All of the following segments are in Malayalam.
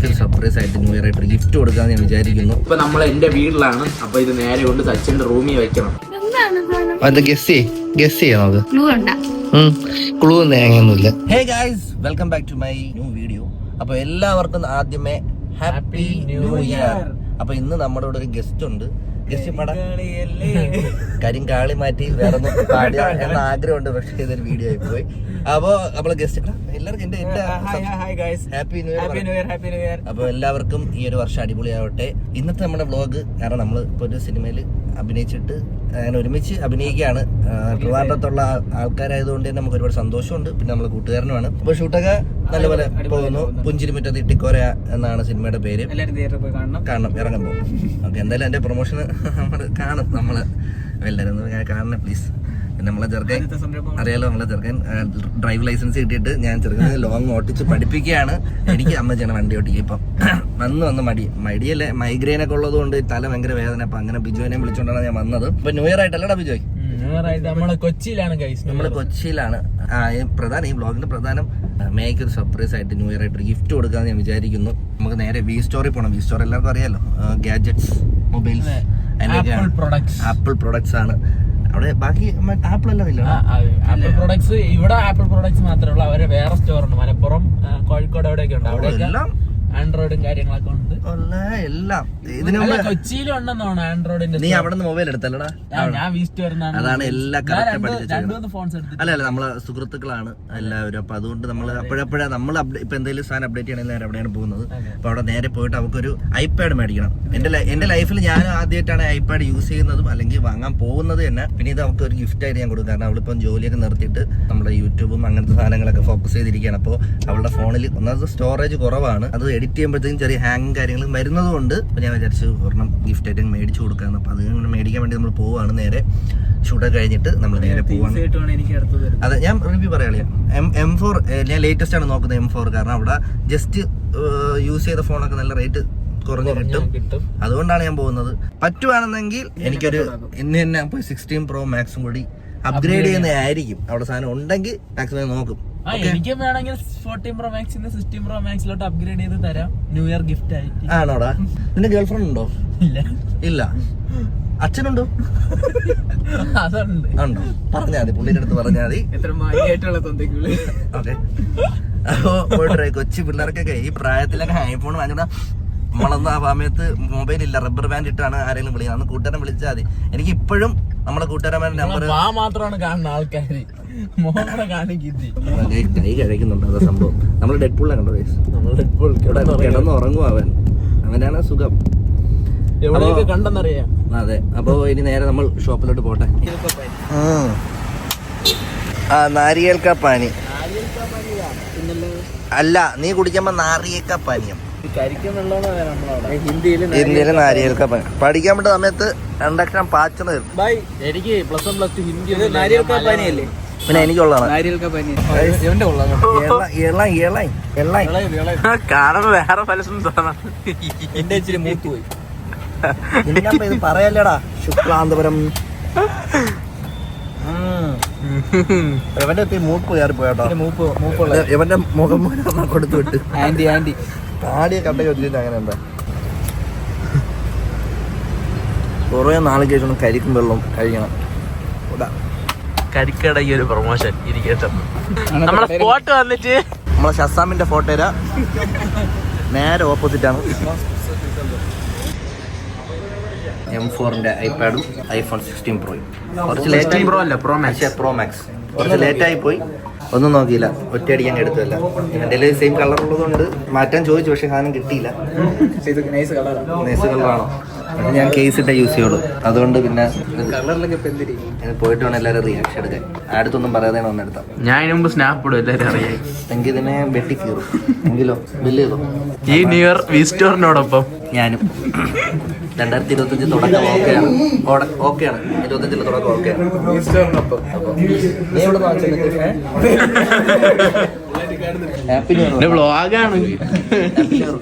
മേക്കൊരു സർപ്രൈസ് ആയിട്ട് ന്യൂ ഇയർ ആയിട്ട് ഗിഫ്റ്റ് കൊടുക്കാന്ന് ഞാൻ വിചാരിക്കുന്നു. ഇപ്പൊ നമ്മൾ എന്റെ വീട്ടിലാണ്. അപ്പൊ ഇത് നേരെ കൊണ്ട് സച്ചിന്റെ റൂമിൽ വെക്കണം. അത് ഗസ് ചെയ്യാം അത് ക്ലൂ തേങ്ങയൊന്നുമില്ല. Hey guys, welcome back to my new video. അപ്പൊ എല്ലാവർക്കും ആദ്യമേ ഹാപ്പി ന്യൂ ഇയർ. അപ്പൊ ഇന്ന് നമ്മുടെ ഇവിടെ ഒരു ഗസ്റ്റ് ഉണ്ട്. ഗസ്റ്റ് പടം കരിങ്കാളി മാറ്റി വേറെ ഒന്നും പാടിയ എന്ന ആഗ്രഹമുണ്ട്, പക്ഷെ ഇതൊരു വീഡിയോ ആയി പോയി. അപ്പൊ നമ്മള് ഗസ്റ്റ് എല്ലാവർക്കും ഹാപ്പി ന്യൂ ഇയർ. അപ്പൊ എല്ലാവർക്കും ഈ ഒരു വർഷം അടിപൊളിയാവട്ടെ. ഇന്നത്തെ നമ്മുടെ വ്ളോഗ്, കാരണം നമ്മൾ ഇപ്പൊ ഒരു സിനിമയിൽ അഭിനയിച്ചിട്ട് അങ്ങനെ ഒരുമിച്ച് അഭിനയിക്കുകയാണ്. ട്രിവാൻഡ്രത്തുള്ള ആൾക്കാരായതുകൊണ്ട് തന്നെ നമുക്ക് ഒരുപാട് സന്തോഷമുണ്ട്. പിന്നെ നമ്മൾ കൂട്ടുകാരനുമാണ്. അപ്പൊ ഷൂട്ടൊക്കെ നല്ലപോലെ പോകുന്നു. പുഞ്ചിരിമുറ്റത്ത് ഇട്ടിക്കോര എന്നാണ് സിനിമയുടെ പേര്. കാണണം, ഇറങ്ങുമ്പോൾ. ഓക്കെ, എന്തായാലും എന്റെ പ്രൊമോഷന് നമ്മൾ കാണും. നമ്മള് എല്ലാവരും കാണണം പ്ലീസ്. നമ്മളെ ചെറുക്കൻ അറിയാലോ, നമ്മളെ ചെറുക്കൻ ഡ്രൈവ് ലൈസൻസ് കിട്ടിയിട്ട് ഞാൻ ചെറുക്കനെ ലോങ് ഓട്ടിച്ച് പഠിപ്പിക്കുകയാണ്. എനിക്ക് അമ്മ ചെയ്യണം വണ്ടി ഓട്ടിക്കും. ഇപ്പം വന്ന് മടിയല്ലേ, മൈഗ്രെയിൻ ഒക്കെ ഉള്ളത് കൊണ്ട് തല ഭയങ്കര വേദന. അപ്പൊ അങ്ങനെ ബിജുവിനെ വിളിച്ചോണ്ടാണ് ഞാൻ വന്നത്. ഇപ്പൊ ന്യൂ ഇയർ ആയിട്ടല്ലടാ ബിജോയ്? നമ്മള് കൊച്ചിയിലാണ്. ഈ ബ്ലോഗിന്റെ പ്രധാനം മേക്ക് ഒരു സർപ്രൈസ് ആയിട്ട് ന്യൂ ഇയർ ആയിട്ട് ഗിഫ്റ്റ് കൊടുക്കാന്ന് ഞാൻ വിചാരിക്കുന്നു. നമുക്ക് നേരെ വി സ്റ്റോറിൽ പോകണം. വി സ്റ്റോർ എല്ലാവർക്കും അറിയാലോ, ഗാഡ്ജറ്റ്സ്, മൊബൈൽസ്, ആപ്പിൾ പ്രൊഡക്ട്സ് ആണ് അവിടെ. ബാക്കി ആപ്പിൾ എല്ലാം ഇല്ല. ആപ്പിൾ പ്രൊഡക്ട്സ് ഇവിടെ ആപ്പിൾ പ്രൊഡക്ട്സ് മാത്രമേ ഉള്ളൂ. അവരെ വേറെ സ്റ്റോർ ഉണ്ട്, മലപ്പുറം, കോഴിക്കോട്, അവിടെയൊക്കെ ഉണ്ട്. അവിടെ ആൻഡ്രോയിഡും കാര്യങ്ങളൊക്കെ ഉണ്ട് എല്ലാം. കൊച്ചിയിലും ഉണ്ടെന്ന് തോന്നുന്നു ആൻഡ്രോയിഡിന്റെ. നീ അവിടെ നിന്ന് മൊബൈൽ എടുത്തല്ലടാ? ഞാൻ വീസ്റ്റ് വരുന്നതാണ്. അതാണ് എല്ലാം ഫോൺസ് അല്ല നമ്മളെ സുഹൃത്തുക്കളാണ് എല്ലാവരും. അപ്പൊ അതുകൊണ്ട് നമ്മൾ അപ്പോഴപ്പോഴാ നമ്മൾ ഇപ്പൊ എന്തെങ്കിലും സാധനം അപ്ഡേറ്റ് ചെയ്യണമെങ്കിൽ നേരെ അവിടെയാണ് പോകുന്നത്. അപ്പൊ അവിടെ നേരെ പോയിട്ട് അവർക്കൊരു ഐപാഡ് മേടിക്കണം. എന്റെ ലൈഫിൽ ഞാൻ ആദ്യമായിട്ടാണ് ഐപാഡ് യൂസ് ചെയ്യുന്നതും അല്ലെങ്കിൽ വാങ്ങാൻ പോകുന്നത് തന്നെ. പിന്നെ ഇത് അവർക്ക് ഒരു ഗിഫ്റ്റ് ആയിട്ട് ഞാൻ കൊടുക്കും. കാരണം അവളിപ്പം ജോലിയൊക്കെ നിർത്തിയിട്ട് നമ്മുടെ യൂട്യൂബും അങ്ങനത്തെ സാധനങ്ങളൊക്കെ ഫോക്കസ് ചെയ്തിരിക്കുകയാണ്. അപ്പോൾ അവളുടെ ഫോണിൽ ഒന്നാമത് സ്റ്റോറേജ് കുറവാണ്. അത് എഡിറ്റ് ചെയ്യുമ്പോഴത്തേക്കും ചെറിയ ഹാങ് കാര്യങ്ങളും വരുന്നത് കൊണ്ട് ഞാൻ വിചാരിച്ചു ഒരെണ്ണം ഗിഫ്റ്റ് ആയിട്ട് മേടിച്ചു കൊടുക്കാന്ന്. അപ്പൊ അത് മേടിക്കാൻ വേണ്ടി നമ്മൾ പോവാണ്. നേരെ ഷൂട്ടൊക്കെ കഴിഞ്ഞിട്ട് നമ്മൾ നേരെ പോവാണ്. അതെ, ഞാൻ റിവ്യൂ പറയാളിയാ. M4 ഞാൻ ലേറ്റസ്റ്റ് ആണ് നോക്കുന്നത്, M4. കാരണം അവിടെ ജസ്റ്റ് യൂസ് ചെയ്ത ഫോണൊക്കെ നല്ല റേറ്റ് കുറഞ്ഞ് കിട്ടും. അതുകൊണ്ടാണ് ഞാൻ പോകുന്നത്. പറ്റുവാണെന്നെങ്കിൽ എനിക്കൊരു ഇന്ന് തന്നെ 16 Pro Max കൂടി അപ്ഗ്രേഡ് ചെയ്യുന്നതായിരിക്കും. അവിടെ സാധനം ഉണ്ടെങ്കിൽ മാക്സിമം നോക്കും. എനിക്കും വേണമെങ്കിൽ 14 Pro Max 16 Pro Max ലോട്ട് അപ്ഗ്രേഡ് ചെയ്ത് തരാം, ന്യൂ ഇയർ ഗിഫ്റ്റ് ആയിട്ട്. ആണോടാ? നിന്റെ ഗേൾഫ്രണ്ട് ഉണ്ടോ? ഇല്ല. അച്ഛനുണ്ടോ? അതുണ്ട്. ഉണ്ടോ? പറഞ്ഞാൽ മതി, പുള്ളിയുടെ അടുത്ത് പറഞ്ഞാൽ മതി. ഓക്കെ. അപ്പോ പോയിട്ടേ കൊച്ചു പിള്ളേർക്കൊക്കെ ഈ പ്രായത്തിലൊക്കെ ഐഫോൺ വാങ്ങിട്ടാ. നമ്മളൊന്നും ആ സമയത്ത് മൊബൈൽ ഇല്ല, റബ്ബർ ബാൻഡ് ഇട്ടാണ് ആരെങ്കിലും വിളിക്കുന്നത്. അന്ന് കൂട്ടുകാരൻ വിളിച്ചാൽ മതി. എനിക്ക് ഇപ്പോഴും നമ്മളെ കൂട്ടുകാരന്മാരുടെ നമ്പർ മാത്രമാണ് കാണുന്ന ആൾക്കാര്. കൈ കഴിക്കുന്നുണ്ട്. അതാ സംഭവം. നമ്മൾ ഡെഡ്പൂളിനെ കണ്ടോ? കിടന്ന് ഉറങ്ങും അവനാണ് സുഖം. കണ്ടെന്നറിയാം. അതെ. അപ്പൊ ഇനി നേരെ നമ്മൾ ഷോപ്പിലോട്ട് പോട്ടെ. നാരിയേൽക്ക പാനി അല്ല, നീ കുടിക്കുമ്പോ നാരിയേക്ക പാനിയം. ഹിന്ദിയില് നാരിയേൽക്ക പാനി പഠിക്കാൻ പറ്റുന്ന സമയത്ത് 2 അക്ഷരം പാച്ചത്. എനിക്ക് +1+2 ഹിന്ദി. പിന്നെ എനിക്കുള്ളതാണ് കാണുമ്പോ വേറെ പലസും തോന്നാം. എന്റെ ഇച്ചിരി മൂത്ത് പോയി. ഇത് പറയല്ലടാ. ശുക്ലാന്തപുരം എവന്റെ മൂക്ക് കയറി പോയാട്ടോ. എവന്റെ മുഖം കൊടുത്തു വിട്ട് ആന്റി താടിയെ കണ്ടൊക്കെ വെച്ചിട്ട് അങ്ങനെ എന്താ കുറെ നാളെ കഴിച്ചൊന്നും കരിക്കും വെള്ളം കഴിക്കണം. കരിക്കടയ്ക്ക് ഒരു പ്രൊമോഷൻ ഇരിക്കട്ടെ. നമ്മളെ ഫോട്ടോ വന്നിട്ട് നമ്മളെ ഷസാമിന്റെ ഫോട്ടോ നേരെ ഓപ്പോസിറ്റ് ആണ്. M4ന്റെ ഐപാഡും iPhone 16 Pro. കുറച്ച് ലേറ്റ് Pro Max കുറച്ച് ലേറ്റായി പോയി. ഒന്നും നോക്കിയില്ല, ഒറ്റയടിക്കാൻ എടുത്തല്ല. എൻ്റെ സെയിം കളർ ഉള്ളതുകൊണ്ട് മാറ്റാൻ ചോദിച്ചു, പക്ഷെ സാധനം കിട്ടിയില്ല. നൈസ് കളറാണോ? ഞാൻ കേസ് ഇട്ടേ യൂസ് ചെയ്യുള്ളൂ. അതുകൊണ്ട് പിന്നെ പോയിട്ട് വേണം എല്ലാവരും റിയാക്ഷൻ എടുക്കാൻ. അടുത്തൊന്നും പറയാതെ ഒന്നെടുത്താം. ഞാൻ മുമ്പ് സ്നാപ്പ് ഇടും, എല്ലാവരും അറിയാം. എങ്കിൽ ഇതിനെ വെട്ടി കീറും. എങ്കിലോ ബില്ല് ചെയ്തോ? ഈ ന്യൂ ഇയർ വിസ്റ്റോറിനോടൊപ്പം ഞാനും 2025 തുടക്കം ഓക്കെയാണ്. 25 തുടക്കം ഓക്കെയാണ്. നീ എവിടെ വ്ളോഗാണ്.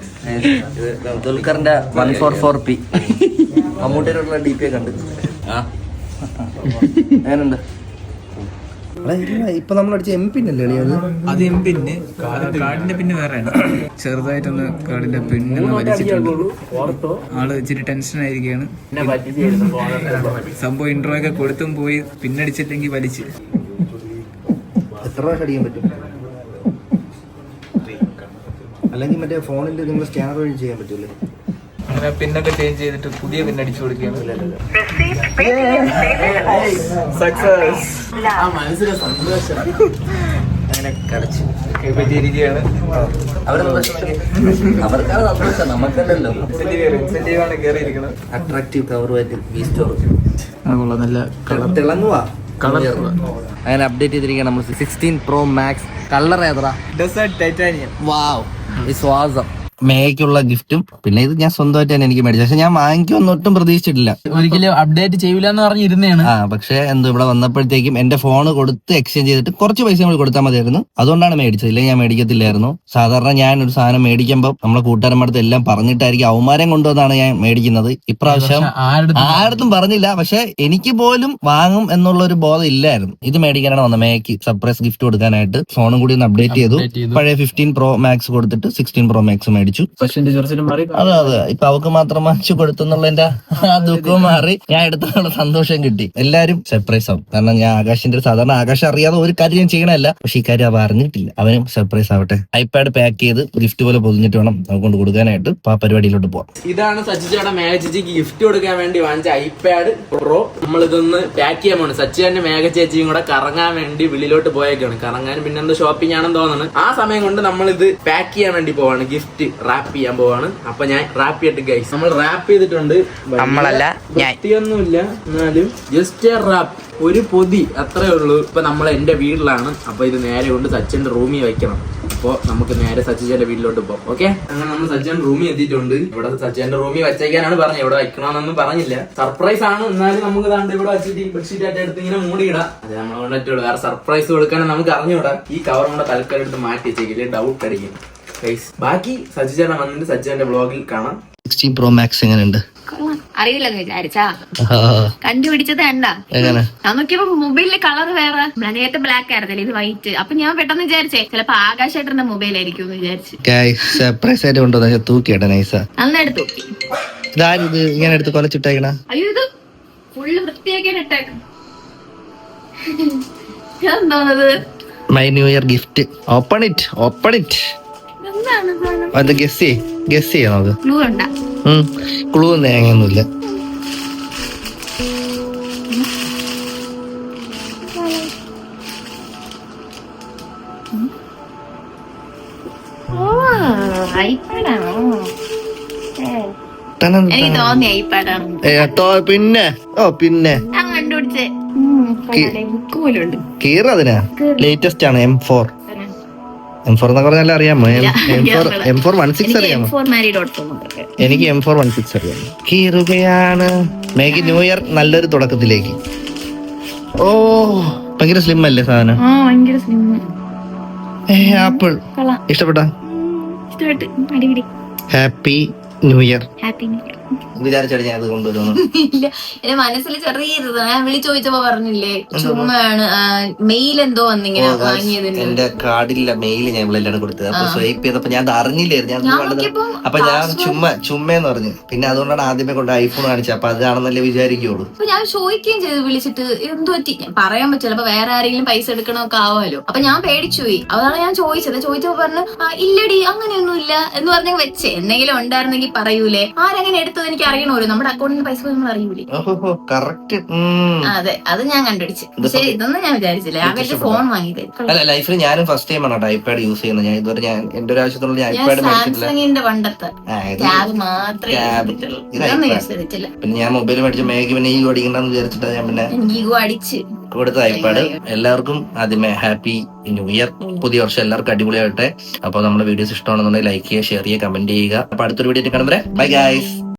ദുൽഖറിന്റെ 144p മമ്മൂട്ടിയിലുള്ള DP കണ്ട്. എങ്ങനെയുണ്ട്? ഇപ്പൊ നമ്മൾ അടിച്ച എം പിന്നല്ലേ അത്? അത് എം പിന്നെ കാർഡിന്റെ പിന്നെ വേറെയാണ്. ചെറുതായിട്ടൊന്ന് കാർഡിന്റെ പിന്നൊന്ന് വലിച്ചിട്ടുണ്ട്. ആള് ഇച്ചിരി ടെൻഷൻ ആയിരിക്കുകയാണ്. സംഭവം ഇൻട്രോ ഒക്കെ കൊടുത്തും പോയി പിന്നടിച്ചില്ലെങ്കിൽ വലിച്ച്. എത്ര പ്രാവശ്യം അടിക്കാൻ പറ്റും? അല്ലെങ്കിൽ മറ്റേ ഫോണിൽ നിങ്ങൾ സ്കാനർ വഴി ചെയ്യാൻ പറ്റൂലേ? അങ്ങനെ പിന്നൊക്കെ ചേഞ്ച് ചെയ്തിട്ട് പുതിയ പിന്നടിച്ചു കൊടുക്കുകയാണ്. സക്സസ്. മനസ്സിലെ സന്തോഷം അങ്ങനെ കളിച്ച് പറ്റിയിരിക്കുകയാണ്. അവർക്കാണ് സന്തോഷം, നമുക്കല്ലല്ലോ. ഇൻസെന്റീവ് ആണ് കയറിയിരിക്കുന്നത്. അട്രാക്റ്റീവ് കവറുമായിട്ട് വി സ്റ്റോർ നല്ല തിളങ്ങുവാ. കളർ അങ്ങനെ അപ്ഡേറ്റ് ചെയ്തിരിക്കുകയാണ് നമ്മൾ 16 Pro Max. കളർ ഏതാ? Desert titanium. വാവ്, വിശ്വാസം. മേയ്ക്കുള്ള ഗിഫ്റ്റും പിന്നെ ഇത് ഞാൻ സ്വന്തമായിട്ട് തന്നെ എനിക്ക് മേടിച്ചു. പക്ഷെ ഞാൻ വാങ്ങിക്കുമെന്ന് ഒട്ടും പ്രതീക്ഷിച്ചിട്ടില്ല. ഒരിക്കലും അപ്ഡേറ്റ് ചെയ്യൂല എന്ന് പറഞ്ഞിരുന്നതാണ്. പക്ഷെ എന്തോ ഇവിടെ വന്നപ്പോഴത്തേക്കും എന്റെ ഫോൺ കൊടുത്ത് എക്സ്ചേഞ്ച് ചെയ്തിട്ട് കുറച്ച് പൈസ നമ്മൾ കൊടുത്താൽ മതിയായിരുന്നു. അതുകൊണ്ടാണ് മേടിച്ചത്. ഇല്ലെങ്കിൽ ഞാൻ മേടിക്കത്തില്ലായിരുന്നു. സാധാരണ ഞാൻ ഒരു സാധനം മേടിക്കുമ്പോൾ നമ്മളെ കൂട്ടുകാരന്മാരടുത്ത് എല്ലാം പറഞ്ഞിട്ടായിരിക്കും അവമാരം കൊണ്ടുവന്നാണ് ഞാൻ മേടിക്കുന്നത്. ഇപ്രാവശ്യം ആരടുത്തും പറഞ്ഞില്ല. പക്ഷെ എനിക്ക് പോലും വാങ്ങും എന്നുള്ള ഒരു ബോധം ഇല്ലായിരുന്നു. ഇത് മേടിക്കാനാണ് വന്നത്. മേയ്ക്ക് സർപ്രൈസ് ഗിഫ്റ്റ് കൊടുക്കാനായിട്ട് ഫോണും കൂടി ഒന്ന് അപ്ഡേറ്റ് ചെയ്തു. പഴയ 15 Pro Max കൊടുത്തിട്ട് 16 Pro Max മേടിച്ചു. അതെ, ഇപ്പൊ അവക്ക് മാത്രം വാങ്ങിച്ചു കൊടുത്തെന്നുള്ളതിന്റെ ആ ദുഃഖവും മാറി. ഞാൻ എടുത്തുള്ള സന്തോഷം കിട്ടി. എല്ലാരും സർപ്രൈസ് ആവും. കാരണം ഞാൻ ആകാശിന്റെ സാധാരണ ആകാശം അറിയാതെ ഒരു കാര്യം ഞാൻ ചെയ്യണമല്ല. പക്ഷെ ഈ കാര്യം അവ അറിഞ്ഞിട്ടില്ല. അവനും സർപ്രൈസ് ആവട്ടെ. ഐപാഡ് പാക്ക് ചെയ്ത് ഗിഫ്റ്റ് പോലെ പൊതിഞ്ഞിട്ട് വേണം നമുക്ക് കൊണ്ട് കൊടുക്കാനായിട്ട്. ആ പരിപാടിയിലോട്ട് പോവാം. ഇതാണ് സച്ചിച്ചേട്ടൻ മേഘച്ചേച്ചിക്ക് ഗിഫ്റ്റ് കൊടുക്കാൻ വേണ്ടി വാങ്ങിച്ച ഐപാഡ് പ്രോ. നമ്മൾ ഇതൊന്ന് പാക്ക് ചെയ്യാൻ പോണ്. സച്ചിച്ചേട്ടന്റെ മേഘച്ചേച്ചിയും കൂടെ കറങ്ങാൻ വേണ്ടി വെളിയിലോട്ട് പോയേക്കാണ്. കറങ്ങാൻ പിന്നെ എന്തോ ഷോപ്പിംഗ് ആണെന്ന് തോന്നുന്നു. ആ സമയം കൊണ്ട് നമ്മൾ ഇത് പാക്ക് ചെയ്യാൻ വേണ്ടി പോവാണ്. ഗിഫ്റ്റ് റാപ്പ് ചെയ്യാൻ പോവാണ്. അപ്പൊ ഞാൻ റാപ്പ് ചെയ്തിട്ട് ഗൈസ് നമ്മൾ റാപ്പ് ചെയ്തിട്ടുണ്ട്. നമ്മളല്ല, വൃത്തിയൊന്നുമില്ല, എന്നാലും ജസ്റ്റ് റാപ്പ്. ഒരു പൊതി അത്രേ ഉള്ളൂ. ഇപ്പൊ നമ്മൾ എന്റെ വീട്ടിലാണ്. അപ്പൊ ഇത് നേരെ കൊണ്ട് സച്ചിന്റെ റൂമിൽ വെക്കണം. അപ്പൊ നമുക്ക് നേരെ സച്ചിന്റെ വീട്ടിലോട്ട് പോകാം. ഓക്കെ, അങ്ങനെ നമ്മൾ സച്ചിന്റെ റൂമിൽ എത്തിയിട്ടുണ്ട്. ഇവിടെ സച്ചിന്റെ റൂമിൽ വെച്ചേക്കാനാണ് പറഞ്ഞത്. ഇവിടെ വെക്കണമെന്നൊന്നും പറഞ്ഞില്ല. സർപ്രൈസ് ആണ്. എന്നാലും നമുക്ക് ദാണ്ട് ഇവിടെ വെച്ചിട്ട് ബെഡ്ഷീറ്റ് ആയിട്ട് എടുത്ത് ഇങ്ങനെ മൂടിയിടാം. അത് നമ്മൾ കൊണ്ടിട്ടുള്ളൂ. വേറെ സർപ്രൈസ് കൊടുക്കാൻ നമുക്ക് അറിഞ്ഞുകൂടാ. ഈ കവർ കൂടെ തൽക്കാലം എടുത്ത് മാറ്റി വെച്ചേക്കില്ലേ, ഡൗട്ട് അടിക്കും. ബാക്കി സച്ചിച്ചേട്ടൻ വന്നിട്ട് സച്ചിന്റെ വ്ളോഗിൽ കാണാം. 16 Pro Max എങ്ങനെയുണ്ട്? അറിയില്ലെന്ന് വിചാരിച്ചാ കണ്ടുപിടിച്ചത് കണ്ടാ. ഞാൻ നോക്കിയപ്പോ മൊബൈലിലെ കളർ വേറെ. നേരത്തെ ബ്ലാക്ക് ആയിരുന്നല്ലേ, ഇത് വൈറ്റ്. അപ്പൊ ഞാൻ പെട്ടെന്ന് വിചാരിച്ചേ ചിലപ്പോ ആകാശേട്ടന്റെ മൊബൈൽ ആയിരിക്കും എന്ന് വിചാരിച്ചു. സർപ്രൈസ് ആയിട്ട് കൊണ്ടുവന്ന തൂക്കിയേട്ടാ നൈസാ. നന്നായിട്ട് തൂക്കി. ഇതാരിത് ഇങ്ങനെ എടുത്ത് കൊലച്ചിട്ടേക്കണ? അയ്യോ, ഇത് ഫുള്ള് വൃത്തിയാക്കിയാണ് ഇട്ടേക്കും. എന്തോന്നത്? My new year gift. Open it. അത് ഗസ് ചെയ്യാം നമുക്ക്. ക്ലൂ ഉണ്ടാ? ക്ലൂ തേങ്ങയൊന്നുമില്ല. എനിക്ക് തോന്നി ഐപാഡാണ്. പിന്നെ ഞാൻ കണ്ടുപിടിച്ചേ. കീറതിനാ ലേറ്റസ്റ്റ് ആണ് M4 എന്നൊക്കെ പറഞ്ഞാൽ അറിയാമോ? M4 16 അറിയാമോ? എനിക്ക് M4 16 അറിയാം. കീറുകയാണ്. മേക്ക് ന്യൂ ഇയർ നല്ലൊരു തുടക്കത്തിലേക്ക്. ഓ, ഭയങ്കര സ്ലിം അല്ലേ സാധനം? ആപ്പിൾ ഇഷ്ടപ്പെട്ടോ? Happy new year. വിചാരിച്ചാണ് ഞാൻ അത് കൊണ്ടുവരുന്നു. ഇല്ല, എന്റെ മനസ്സിൽ ചെറിയത് ഞാൻ വിളിച്ചു ചോദിച്ചപ്പോ പറഞ്ഞില്ലേ ചുമ്മാണ് മെയിൽ എന്തോ വന്നിങ്ങനെ വാങ്ങിയതിന്. എന്റെ കാർഡില്ല മെയിൽ ഞാൻ ഇവിടെ കൊടുത്തത്. അപ്പൊ സ്വൈപ്പ് ചെയ്തപ്പോ ഞാൻ അറിഞ്ഞില്ലായിരുന്നു. അപ്പൊ ഞാൻ ചുമ്മെന്ന് പറഞ്ഞു. പിന്നെ അതുകൊണ്ടാണ് ആദ്യമേ കൊണ്ട് ഐഫോൺ കാണിച്ചത്. അപ്പൊ അതാണെന്നല്ലേ വിചാരിക്കുള്ളൂ. അപ്പൊ ഞാൻ ചോദിക്കുകയും ചെയ്തു വിളിച്ചിട്ട് എന്തോ പറ്റി. പറയാൻ പറ്റില്ല, അപ്പൊ വേറെ ആരെങ്കിലും പൈസ എടുക്കണമൊക്കെ ആവുമല്ലോ. അപ്പൊ ഞാൻ പേടിച്ചുപോയി. അതാണ് ഞാൻ ചോദിച്ചപ്പോ പറഞ്ഞു ഇല്ലടി അങ്ങനെയൊന്നും ഇല്ല എന്ന് പറഞ്ഞ വെച്ചേ. എന്തെങ്കിലും ഉണ്ടായിരുന്നെങ്കിൽ പറയൂലേ. ആരെങ്ങനെ എടുത്തത് എനിക്ക് അറിയണമല്ലോ. നമ്മുടെ അക്കൗണ്ടിൽ പൈസ നമ്മൾ അറിയൂലേ. അതെ, അത് ഞാൻ കണ്ടുപിടിച്ചു. പക്ഷെ ഇതൊന്നും ഞാൻ വിചാരിച്ചില്ല. ആകെ ഫോൺ വാങ്ങിയത്. അല്ല, ലൈഫിൽ ഞാനും ഫസ്റ്റ് ടൈം ആണ് ഐപാഡ് യൂസ് ചെയ്യുന്നത്. ഞാൻ ഇതുവരെ എന്റെ ഒരു ആവശ്യത്തിനുള്ള ഐപാഡ് സാംസങ്ങിന്റെ പണ്ടത്തെ ടാബ് മാത്രമേ. പിന്നെ ഞാൻ മൊബൈൽ മേടിച്ച മേഘ പിന്നെ ഈ അടിക്കണ്ടെന്ന് വിചാരിച്ചിട്ടാണ് ഞാൻ പിന്നെ അടിച്ച് കൊടുത്ത ഐപാഡ്. എല്ലാവർക്കും ആദ്യമേ ഹാപ്പി ന്യൂ ഇയർ. പുതിയ വർഷം എല്ലാവർക്കും അടിപൊളിയാവട്ടെ. അപ്പൊ നമ്മുടെ വീഡിയോസ് ഇഷ്ടമാണെന്നുണ്ടെങ്കിൽ ലൈക്ക് ചെയ്യുക, ഷെയർ ചെയ്യുക, കമന്റ് ചെയ്യുക. അപ്പൊ അടുത്തൊരു വീഡിയോ കാണുമ്പോൾ ബൈ ഗൈസ്.